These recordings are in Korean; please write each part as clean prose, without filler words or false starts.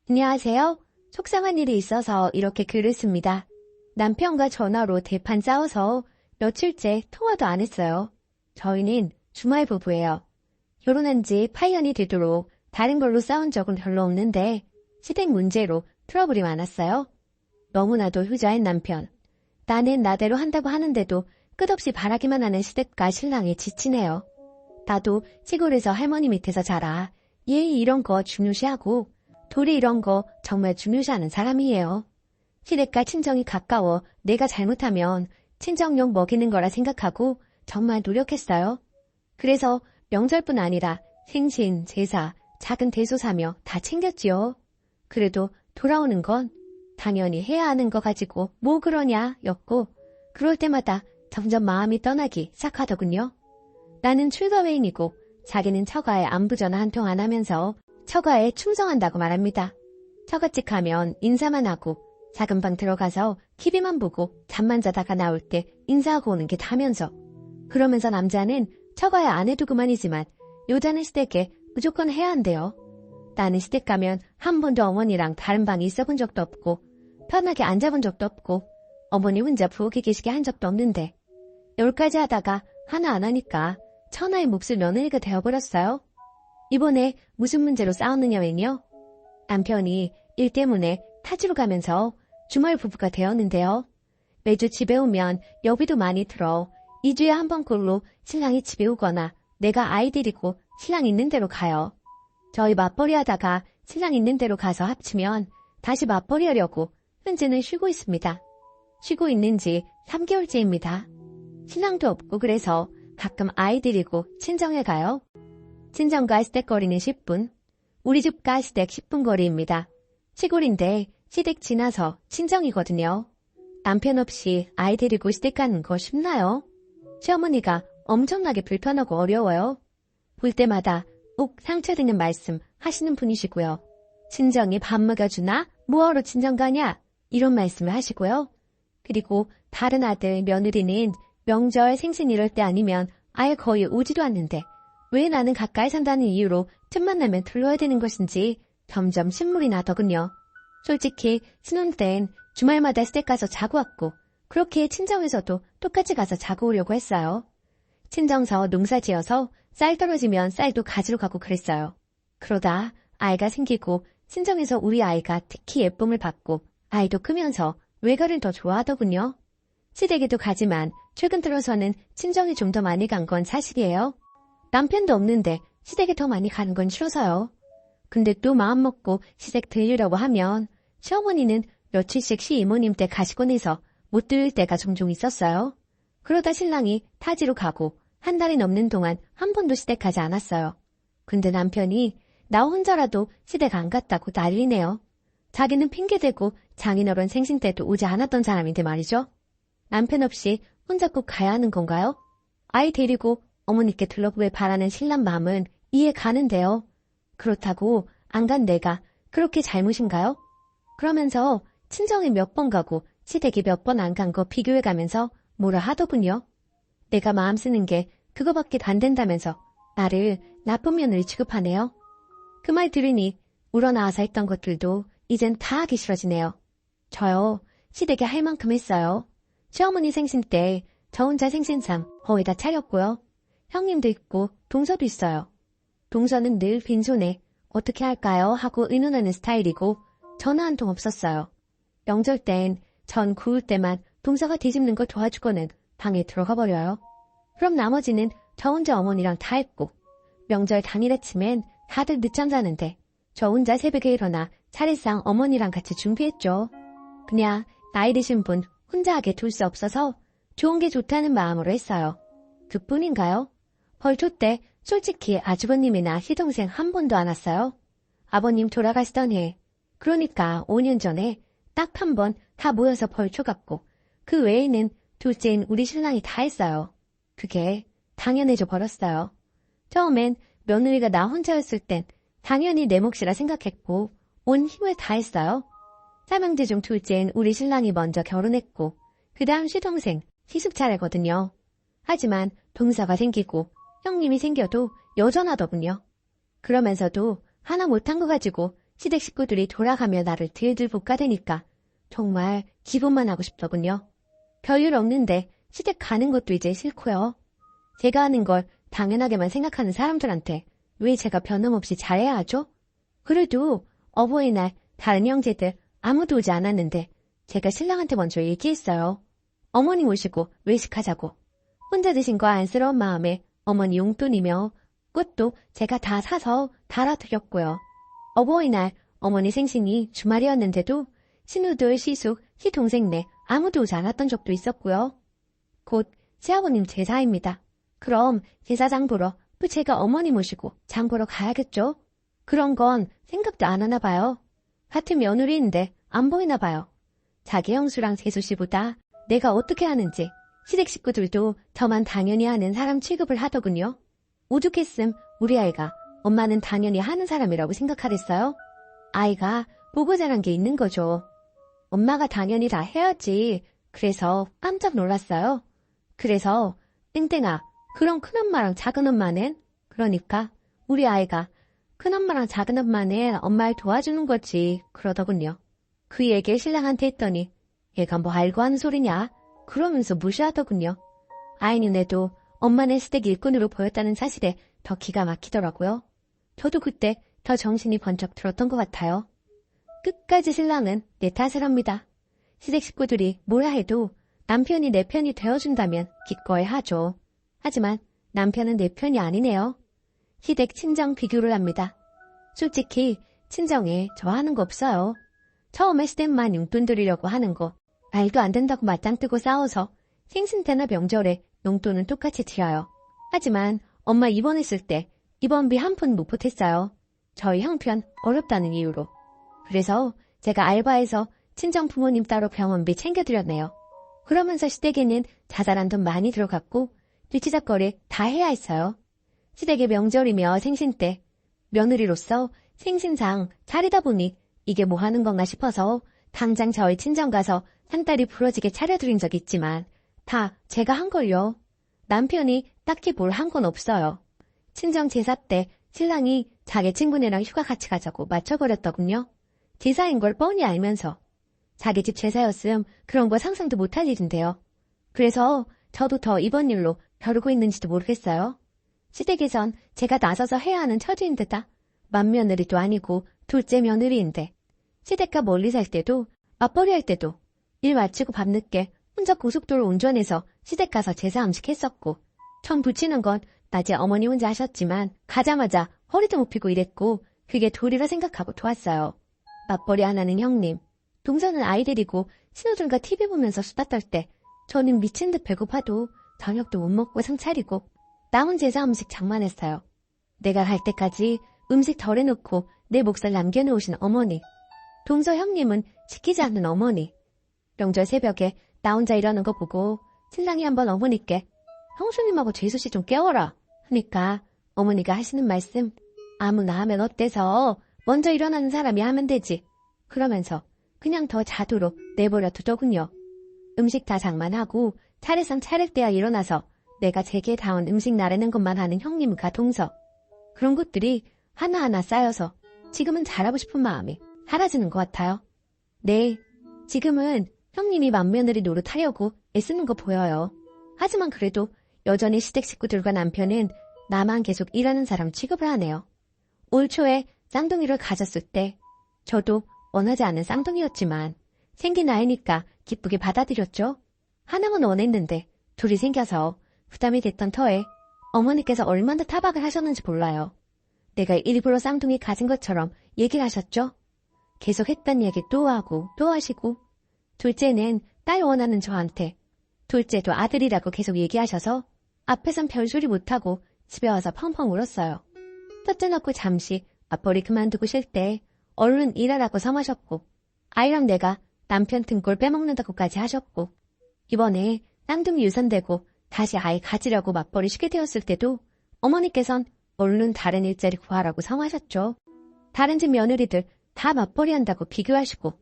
안녕하세요. 속상한 일이 있어서 이렇게 글을 씁니다. 남편과 전화로 대판 싸워서 며칠째 통화도 안 했어요. 저희는 주말 부부예요. 결혼한 지 8년이 되도록 다른 걸로 싸운 적은 별로 없는데 시댁 문제로 트러블이 많았어요. 너무나도 효자인 남편. 나는 나대로 한다고 하는데도 끝없이 바라기만 하는 시댁과 신랑이 지치네요. 나도 시골에서 할머니 밑에서 자라 얘 이런 거 중요시하고 돌이 이런 거 정말 중요시하는 사람이에요. 시댁과 친정이 가까워 내가 잘못하면 친정용 먹이는 거라 생각하고 정말 노력했어요. 그래서 명절뿐 아니라 생신, 제사, 작은 대소사며 다 챙겼지요. 그래도 돌아오는 건 당연히 해야 하는 거 가지고 뭐 그러냐 였고 그럴 때마다 점점 마음이 떠나기 시작하더군요. 나는 출가회인이고 자기는 처가에 안부 전화 한 통 안 하면서 처가에 충성한다고 말합니다. 처갓집 가면 인사만 하고 작은 방 들어가서 TV만 보고 잠만 자다가 나올 때 인사하고 오는 게 다면서 그러면서 남자는 처가에 안 해도 그만이지만 여자는 시댁에 무조건 해야 한대요. 나는 시댁 가면 한 번도 어머니랑 다른 방에 있어본 적도 없고 편하게 앉아본 적도 없고 어머니 혼자 부엌에 계시게 한 적도 없는데 10가지 하다가 하나 안 하니까 천하의 몫을 며느리가 되어버렸어요. 이번에 무슨 문제로 싸웠느냐면요. 남편이 일 때문에 타지로 가면서 주말 부부가 되었는데요. 매주 집에 오면 여비도 많이 들어 2주에 한 번꼴로 신랑이 집에 오거나 내가 아이 데리고 신랑 있는 데로 가요. 저희 맞벌이 하다가 신랑 있는 데로 가서 합치면 다시 맞벌이 하려고 현재는 쉬고 있습니다. 쉬고 있는 지 3개월째입니다. 신랑도 없고 그래서 가끔 아이 데리고 친정에 가요. 친정과 시댁 거리는 10분, 우리 집과 시댁 10분 거리입니다. 시골인데 시댁 지나서 친정이거든요. 남편 없이 아이 데리고 시댁 가는 거 쉽나요? 시어머니가 엄청나게 불편하고 어려워요. 볼 때마다 욱 상처되는 말씀 하시는 분이시고요. 친정이 밥 먹여주나? 뭐하러 친정 가냐? 이런 말씀을 하시고요. 그리고 다른 아들, 며느리는 명절, 생신 이럴 때 아니면 아예 거의 오지도 않는데 왜 나는 가까이 산다는 이유로 틈만 나면 들러야 되는 것인지 점점 신물이 나더군요. 솔직히 신혼 땐 주말마다 시댁 가서 자고 왔고 그렇게 친정에서도 똑같이 가서 자고 오려고 했어요. 친정서 농사 지어서 쌀 떨어지면 쌀도 가지러 가고 그랬어요. 그러다 아이가 생기고 친정에서 우리 아이가 특히 예쁨을 받고 아이도 크면서 외가를 더 좋아하더군요. 시댁에도 가지만 최근 들어서는 친정이 좀 더 많이 간 건 사실이에요. 남편도 없는데 시댁에 더 많이 가는 건 싫어서요. 근데 또 마음먹고 시댁 들리려고 하면 시어머니는 며칠씩 시이모님 댁 가시곤 해서 못 들을 때가 종종 있었어요. 그러다 신랑이 타지로 가고 한 달이 넘는 동안 한 번도 시댁 가지 않았어요. 근데 남편이 나 혼자라도 시댁 안 갔다고 난리네요. 자기는 핑계대고 장인어른 생신 때도 오지 않았던 사람인데 말이죠. 남편 없이 혼자 꼭 가야 하는 건가요? 아이 데리고 어머니께 들러보길 바라는 신랑 마음은 이해 가는데요. 그렇다고 안 간 내가 그렇게 잘못인가요? 그러면서 친정에 몇 번 가고 시댁에 몇 번 안 간 거 비교해가면서 뭐라 하더군요. 내가 마음 쓰는 게 그거밖에 안 된다면서 나를 나쁜 며느리 취급하네요. 그 말 들으니 우러나와서 했던 것들도 이젠 다 하기 싫어지네요. 저요, 시댁에 할 만큼 했어요. 시어머니 생신 때 저 혼자 생신상 거의 다 차렸고요. 형님도 있고 동서도 있어요. 동서는 늘 빈손에 어떻게 할까요? 하고 의논하는 스타일이고 전화 한 통 없었어요. 명절 땐 전 구울 때만 동서가 뒤집는 거 도와주고는 방에 들어가 버려요. 그럼 나머지는 저 혼자 어머니랑 다 했고 명절 당일 아침엔 다들 늦잠 자는데 저 혼자 새벽에 일어나 차례상 어머니랑 같이 준비했죠. 그냥 나이 드신 분 혼자 하게 둘 수 없어서 좋은 게 좋다는 마음으로 했어요. 그뿐인가요? 벌초 때 솔직히 아주버님이나 시동생 한 번도 안 왔어요. 아버님 돌아가시던 해, 그러니까 5년 전에 딱 한 번 다 모여서 벌초 갔고 그 외에는 둘째인 우리 신랑이 다 했어요. 그게 당연해져 버렸어요. 처음엔 며느리가 나 혼자였을 땐 당연히 내 몫이라 생각했고 온 힘을 다했어요. 삼형제 중 둘째인 우리 신랑이 먼저 결혼했고 그 다음 시동생, 시숙 차례거든요. 하지만 동서가 생기고 형님이 생겨도 여전하더군요. 그러면서도 하나 못한 거 가지고 시댁 식구들이 돌아가며 나를 들들 볶아대니까 정말 기본만 하고 싶더군요. 별일 없는데 시댁 가는 것도 이제 싫고요. 제가 하는 걸 당연하게만 생각하는 사람들한테 왜 제가 변함없이 잘해야 하죠? 그래도 어버이날 다른 형제들 아무도 오지 않았는데 제가 신랑한테 먼저 얘기했어요. 어머니 모시고 외식하자고. 혼자 드신 거 안쓰러운 마음에 어머니 용돈이며 꽃도 제가 다 사서 달아드렸고요. 어버이날 어머니 생신이 주말이었는데도 신우들, 시숙, 시동생네 아무도 오지 않았던 적도 있었고요. 곧 시아버님 제사입니다. 그럼 제사장 보러 또 제가 어머니 모시고 장 보러 가야겠죠? 그런 건 생각도 안 하나 봐요. 같은 며느리인데 안 보이나 봐요. 자기 형수랑 세수씨보다 내가 어떻게 하는지 시댁 식구들도 저만 당연히 하는 사람 취급을 하더군요. 오죽했음 우리 아이가 엄마는 당연히 하는 사람이라고 생각하랬어요. 아이가 보고 자란 게 있는 거죠. 엄마가 당연히 다 해야지. 그래서 깜짝 놀랐어요. 그래서 땡땡아, 그럼 큰엄마랑 작은엄마는? 그러니까 우리 아이가 큰엄마랑 작은엄마는 엄마를 도와주는 거지 그러더군요. 그 얘기를 신랑한테 했더니 얘가 뭐 알고 하는 소리냐? 그러면서 무시하더군요. 아이 눈에도 엄마는 시댁 일꾼으로 보였다는 사실에 더 기가 막히더라고요. 저도 그때 더 정신이 번쩍 들었던 것 같아요. 끝까지 신랑은 내 탓을 합니다. 시댁 식구들이 뭐라 해도 남편이 내 편이 되어준다면 기꺼이 하죠. 하지만 남편은 내 편이 아니네요. 시댁 친정 비교를 합니다. 솔직히 친정에 저 하는 거 없어요. 처음에 시댁만 용돈 드리려고 하는 거 말도 안 된다고 맞짱 뜨고 싸워서 생신 때나 명절에 용돈은 똑같이 드려요. 하지만 엄마 입원했을 때 입원비 한 푼 못 보탰어요. 저희 형편 어렵다는 이유로. 그래서 제가 알바해서 친정 부모님 따로 병원비 챙겨드렸네요. 그러면서 시댁에는 자잘한 돈 많이 들어갔고 뒤치작거리 다 해야 했어요. 시댁의 명절이며 생신 때 며느리로서 생신상 차리다 보니 이게 뭐 하는 건가 싶어서 당장 저희 친정 가서 상다리 부러지게 차려드린 적 있지만 다 제가 한 걸요. 남편이 딱히 뭘 한 건 없어요. 친정 제사 때 신랑이 자기 친구네랑 휴가 같이 가자고 맞춰버렸더군요. 제사인 걸 뻔히 알면서. 자기 집 제사였음 그런 거 상상도 못할 일인데요. 그래서 저도 더 이번 일로 벼르고 있는지도 모르겠어요. 시댁에선 제가 나서서 해야 하는 처지인데다 맏며느리도 아니고 둘째 며느리인데 시댁과 멀리 살 때도 맞벌이 할 때도 일 마치고 밤늦게 혼자 고속도로 운전해서 시댁 가서 제사 음식 했었고 전 부치는 건 낮에 어머니 혼자 하셨지만 가자마자 허리도 못 펴고 일했고 그게 도리라 생각하고 도왔어요. 맞벌이 안 하는 형님, 동서는 아이 데리고 신우들과 TV 보면서 수다 떨 때 저는 미친 듯 배고파도 저녁도 못 먹고 상 차리고 남은 제사 음식 장만했어요. 내가 갈 때까지 음식 덜 해놓고 내 몫을 남겨놓으신 어머니, 동서 형님은 시키지 않는 어머니. 명절 새벽에 나 혼자 일하는 거 보고 신랑이 한번 어머니께 형수님하고 재수씨 좀 깨워라 하니까 어머니가 하시는 말씀, 아무나 하면 어때서 먼저 일어나는 사람이 하면 되지. 그러면서 그냥 더 자두로 내버려 두더군요. 음식 다 장만하고 차례상 차릴 때야 일어나서 내가 제게 다운 음식 나르는 것만 하는 형님과 동서. 그런 것들이 하나하나 쌓여서 지금은 잘하고 싶은 마음이 사라지는 것 같아요. 네, 지금은 형님이 맏며느리 노릇하려고 애쓰는 거 보여요. 하지만 그래도 여전히 시댁 식구들과 남편은 나만 계속 일하는 사람 취급을 하네요. 올 초에 쌍둥이를 가졌을 때 저도 원하지 않은 쌍둥이였지만 생긴 아이니까 기쁘게 받아들였죠. 하나만 원했는데 둘이 생겨서 부담이 됐던 터에 어머니께서 얼마나 타박을 하셨는지 몰라요. 내가 일부러 쌍둥이 가진 것처럼 얘기를 하셨죠. 계속 했던 얘기 또 하고 또 하시고 둘째는 딸 원하는 저한테 둘째도 아들이라고 계속 얘기하셔서 앞에선 별소리 못하고 집에 와서 펑펑 울었어요. 첫째 낳고 잠시 맞벌이 그만두고 쉴 때 얼른 일하라고 섬하셨고 아이랑 내가 남편 등골 빼먹는다고까지 하셨고 이번에 쌍둥이 유산되고 다시 아이 가지려고 맞벌이 쉬게 되었을 때도 어머니께선 얼른 다른 일자리 구하라고 성하셨죠. 다른 집 며느리들 다 맞벌이 한다고 비교하시고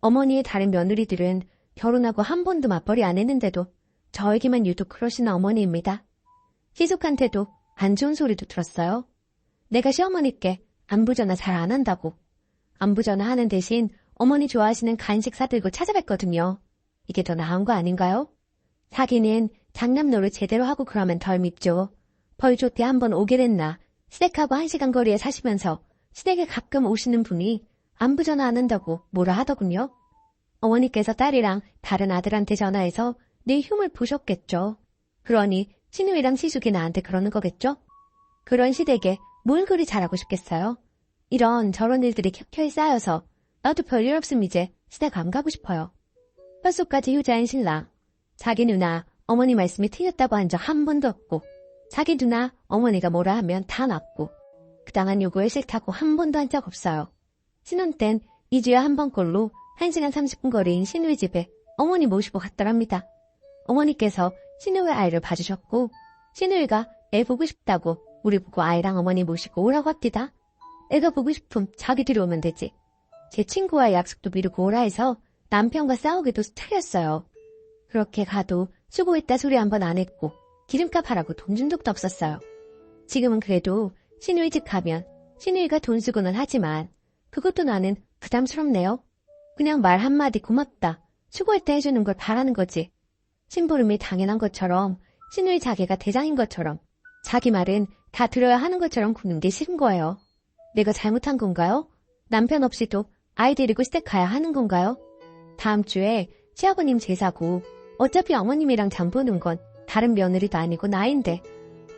어머니의 다른 며느리들은 결혼하고 한 번도 맞벌이 안 했는데도 저에게만 유독 그러시는 어머니입니다. 시숙한테도 안 좋은 소리도 들었어요. 내가 시어머니께 안부 전화 잘 안 한다고 안부 전화하는 대신 어머니 좋아하시는 간식 사들고 찾아뵀거든요. 이게 더 나은 거 아닌가요? 자기는 장남노를 제대로 하고 그러면 덜 밉죠. 벌좋게 한번 오게랬나. 시댁하고 1시간 거리에 사시면서 시댁에 가끔 오시는 분이 안부 전화 안 한다고 뭐라 하더군요. 어머니께서 딸이랑 다른 아들한테 전화해서 내 흉을 보셨겠죠. 그러니 신우이랑 시숙이 나한테 그러는 거겠죠? 그런 시댁에 뭘 그리 잘하고 싶겠어요? 이런 저런 일들이 켜켜이 쌓여서 나도 별일 없음 이제 시댁 안 가고 싶어요. 뼛속까지 효자인 신랑. 자기 누나 어머니 말씀이 틀렸다고 한 적 한 번도 없고 자기 누나 어머니가 뭐라 하면 다 낫고 그 당한 요구에 싫다고 한 번도 한 적 없어요. 신혼 땐 2주에 한 번꼴로 1시간 30분 거리인 신우이 집에 어머니 모시고 갔더랍니다. 어머니께서 신우이 아이를 봐주셨고 신우이가 애 보고 싶다고 우리 보고 아이랑 어머니 모시고 오라고 합디다. 애가 보고 싶음 자기들이 오면 되지. 제 친구와의 약속도 미루고 오라 해서 남편과 싸우기도 틀렸어요. 그렇게 가도 수고했다 소리 한 번 안 했고 기름값 하라고 돈 준 적도 없었어요. 지금은 그래도 신우이 집 가면 신우이가 돈 쓰고는 하지만 그것도 나는 부담스럽네요. 그냥 말 한마디 고맙다, 수고했다 해주는 걸 바라는 거지. 심부름이 당연한 것처럼 신우이 자기가 대장인 것처럼 자기 말은 다 들어야 하는 것처럼 굽는 게 싫은 거예요. 내가 잘못한 건가요? 남편 없이도 아이 데리고 시댁 가야 하는 건가요? 다음 주에 시아버님 제사고 어차피 어머님이랑 장 보는 건 다른 며느리도 아니고 나인데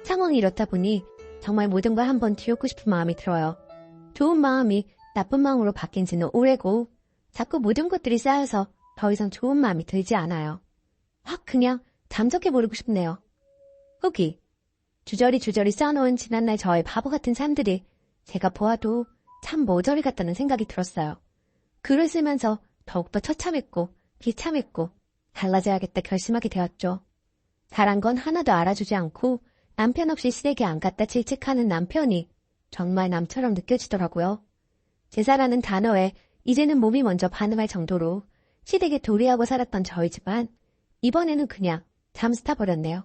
상황이 이렇다 보니 정말 모든 걸 한번 뒤엎고 싶은 마음이 들어요. 좋은 마음이 나쁜 마음으로 바뀐 지는 오래고 자꾸 모든 것들이 쌓여서 더 이상 좋은 마음이 들지 않아요. 확 그냥 잠적해버리고 싶네요. 후기. 주저리 쌓아놓은 지난날 저의 바보 같은 삶들이 제가 보아도 참 모조리 같다는 생각이 들었어요. 글을 쓰면서 더욱더 처참했고 비참했고 달라져야겠다 결심하게 되었죠. 잘한 건 하나도 알아주지 않고 남편 없이 시댁에 안 갔다 질책하는 남편이 정말 남처럼 느껴지더라고요. 제사라는 단어에 이제는 몸이 먼저 반응할 정도로 시댁에 도리하고 살았던 저희 집안, 이번에는 그냥 잠수 타버렸네요.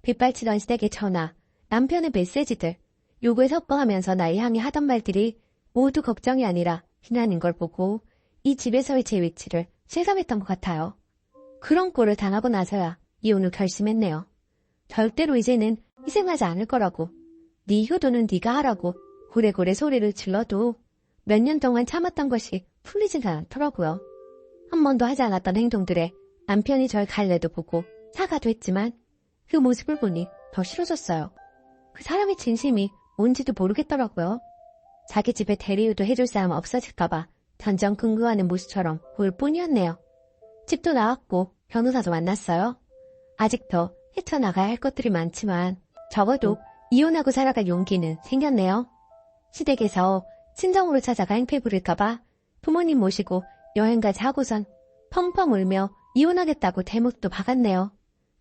빗발치던 시댁의 전화, 남편의 메시지들, 요구에 섞어하면서 나를 향해 하던 말들이 모두 걱정이 아니라 비난인 걸 보고 이 집에서의 제 위치를 실감했던 것 같아요. 그런 꼴을 당하고 나서야 이혼을 결심했네요. 절대로 이제는 희생하지 않을 거라고. 네 효도는 네가 하라고 고래고래 소리를 질러도 몇 년 동안 참았던 것이 풀리지는 않더라고요. 한 번도 하지 않았던 행동들에 남편이 절 갈래도 보고 사과도 했지만 그 모습을 보니 더 싫어졌어요. 그 사람의 진심이 뭔지도 모르겠더라고요. 자기 집에 대리유도 해줄 사람 없어질까봐 전전긍긍하는 모습처럼 보일 뿐이었네요. 집도 나왔고 변호사도 만났어요. 아직도 헤쳐나가야 할 것들이 많지만 적어도 이혼하고 살아갈 용기는 생겼네요. 시댁에서 친정으로 찾아가 행패 부릴까봐 부모님 모시고 여행까지 하고선 펑펑 울며 이혼하겠다고 대못도 박았네요.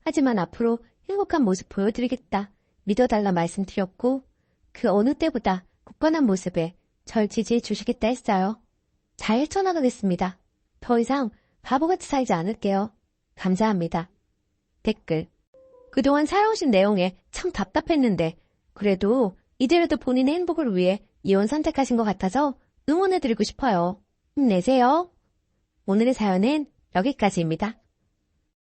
하지만 앞으로 행복한 모습 보여드리겠다 믿어달라 말씀드렸고 그 어느 때보다 굳건한 모습에 절 지지해 주시겠다 했어요. 잘 헤쳐나가겠습니다. 더 이상 바보같이 살지 않을게요. 감사합니다. 댓글. 그동안 살아오신 내용에 참 답답했는데 그래도 이제라도 본인의 행복을 위해 이혼 선택하신 것 같아서 응원해드리고 싶어요. 힘내세요. 오늘의 사연은 여기까지입니다.